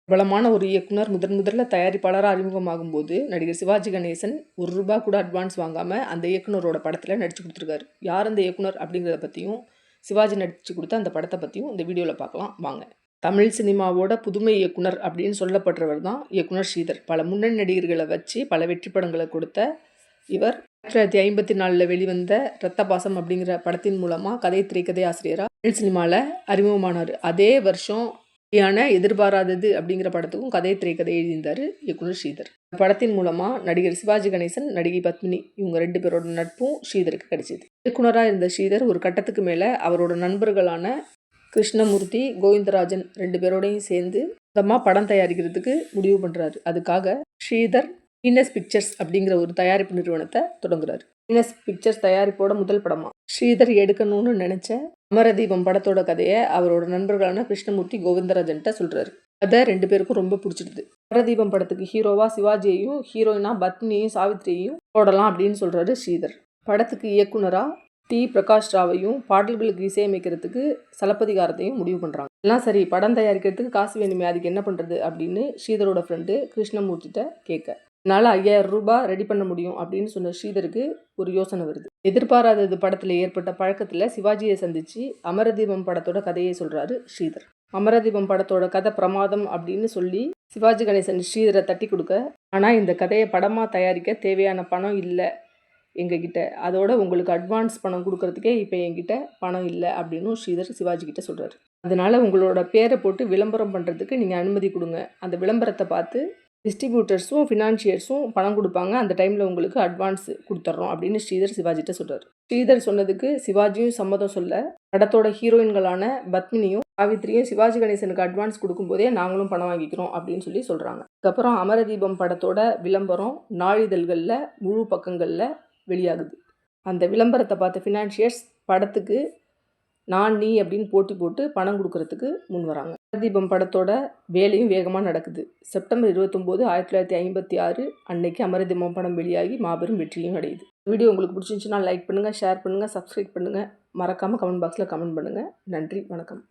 பிரபலமான ஒரு இயக்குனர் முதல்ல தயாரிப்பாளரா அறிமுகமாகும்போது, நடிகர் சிவாஜி கணேசன் ₹1 கூட அட்வான்ஸ் வாங்காம அந்த இயக்குனரோட படத்துல நடிச்சு குடுத்துருக்காரு. யார் அந்த இயக்குனர் அப்படிங்கிறத பத்தியும், சிவாஜி நடிச்சு குடுத்த அந்த படத்த பத்தியும் இந்த வீடியோல பார்க்கலாம் வாங்க. தமிழ் சினிமாவோட புதுமை இயக்குனர் அப்படின்னு சொல்லப்படுறவர் தான் இயக்குனர் ஸ்ரீதர். பல முன்னணி நடிகர்களை வச்சு பல வெற்றி படங்களை கொடுத்த இவர் 1954 வெளிவந்த ரத்த பாசம் அப்படிங்கிற படத்தின் மூலமா கதை திரைக்கதை ஆசிரியரா தமிழ் சினிமாவில் அறிமுகமானார். அதே வருஷம் எதிர்பாராதது அப்படிங்கிற படத்துக்கும் கதை திரைக்கதை எழுதியிருந்தார் இயக்குனர் ஸ்ரீதர். படத்தின் மூலமா நடிகர் சிவாஜி கணேசன், நடிகை பத்மினி இவங்க 2 பேரோட நட்பும் ஸ்ரீதருக்கு கிடைச்சிது. இயக்குனராக இருந்த ஸ்ரீதர் ஒரு கட்டத்துக்கு மேலே அவரோட நண்பர்களான கிருஷ்ணமூர்த்தி, கோவிந்தராஜன் 2 பேரோடையும் சேர்ந்து சொந்தமாக படம் தயாரிக்கிறதுக்கு முடிவு பண்ணுறாரு. அதுக்காக ஸ்ரீதர் வீனஸ் பிக்சர்ஸ் அப்படிங்கிற ஒரு தயாரிப்பு நிறுவனத்தை தொடங்குறாரு. வீனஸ் பிக்சர்ஸ் தயாரிப்போட முதல் படமா ஸ்ரீதர் எடுக்கணும்னு நினைச்ச அமரதீபம் படத்தோட கதையை அவரோட நண்பர்களான கிருஷ்ணமூர்த்தி, கோவிந்தராஜன்ட்ட சொல்றாரு. அதை 2 பேருக்கும் ரொம்ப பிடிச்சிடுது. அமரதீபம் படத்துக்கு ஹீரோவா சிவாஜியையும், ஹீரோயினா பத்மினியையும், சாவித்ரியையும் போடலாம் அப்படின்னு சொல்றாரு ஸ்ரீதர். படத்துக்கு இயக்குனரா டி. பிரகாஷ் ராவையும், பாடல்களுக்கு இசையமைக்கிறதுக்கு சலப்பதிகாரத்தையும் முடிவு பண்ணுறாங்க. எல்லாம் சரி, படம் தயாரிக்கிறதுக்கு காசு வேணுமே, அதுக்கு என்ன பண்ணுறது அப்படின்னு ஸ்ரீதரோட ஃப்ரெண்டு கிருஷ்ணமூர்த்திட்ட கேட்க, என்னால் ₹5000 ரெடி பண்ண முடியும் அப்படின்னு சொன்ன ஸ்ரீதருக்கு ஒரு யோசனை வருது. எதிர்பாராதது படத்தில் ஏற்பட்ட பழக்கத்தில் சிவாஜியை சந்தித்து அமரதீபம் படத்தோட கதையை சொல்கிறாரு ஸ்ரீதர். அமரதீபம் படத்தோட கதை பிரமாதம் அப்படின்னு சொல்லி சிவாஜி கணேசன் ஸ்ரீதரை தட்டி கொடுக்க, ஆனால் இந்த கதையை படமாக தயாரிக்க தேவையான பணம் இல்லை எங்ககிட்ட, அதோட உங்களுக்கு அட்வான்ஸ் பணம் கொடுக்கறதுக்கே இப்போ என்கிட்ட பணம் இல்லை அப்படின்னு ஸ்ரீதர் சிவாஜி கிட்ட சொல்கிறாரு. அதனால் உங்களோட பேரை போட்டு விளம்பரம் பண்ணுறதுக்கு நீங்கள் அனுமதி கொடுங்க. அந்த விளம்பரத்தை பார்த்து டிஸ்ட்ரிபியூட்டர்ஸும் ஃபினான்ஷியர்ஸும் பணம் கொடுப்பாங்க. அந்த டைமில் உங்களுக்கு அட்வான்ஸ் கொடுத்துட்றோம் அப்படின்னு ஸ்ரீதர் சிவாஜிட்ட சொல்கிறார். ஸ்ரீதர் சொன்னதுக்கு சிவாஜியும் சம்மதம் சொல்ல, படத்தோட ஹீரோயின்களான பத்மினியும் சாவித்ரியும் சிவாஜி கணேசனுக்கு அட்வான்ஸ் கொடுக்கும்போதே நாங்களும் பணம் வாங்கிக்கிறோம் அப்படின்னு சொல்கிறாங்க. அதுக்கப்புறம் அமரதீபம் படத்தோட விளம்பரம் நாளிதழ்களில் முழு பக்கங்களில் வெளியாகுது. அந்த விளம்பரத்தை பார்த்த ஃபினான்ஷியர்ஸ் படத்துக்கு நான் நீ அப்படின்னு போட்டி போட்டு பணம் கொடுக்கறதுக்கு முன் வராங்க. அமரதீபம் படத்தோட வேலையும் வேகமாக நடக்குது. செப்டம்பர் 29, 1956 அன்னைக்கு அமரதீபம் படம் வெளியாகி மாபெரும் வெற்றியும் அடையுது. வீடியோ உங்களுக்கு பிடிச்சிருந்துச்சுன்னா லைக் பண்ணுங்கள், ஷேர் பண்ணுங்கள், சப்ஸ்கிரைப் பண்ணுங்கள். மறக்காமல் கமெண்ட் பாக்ஸில் கமெண்ட் பண்ணுங்கள். நன்றி, வணக்கம்.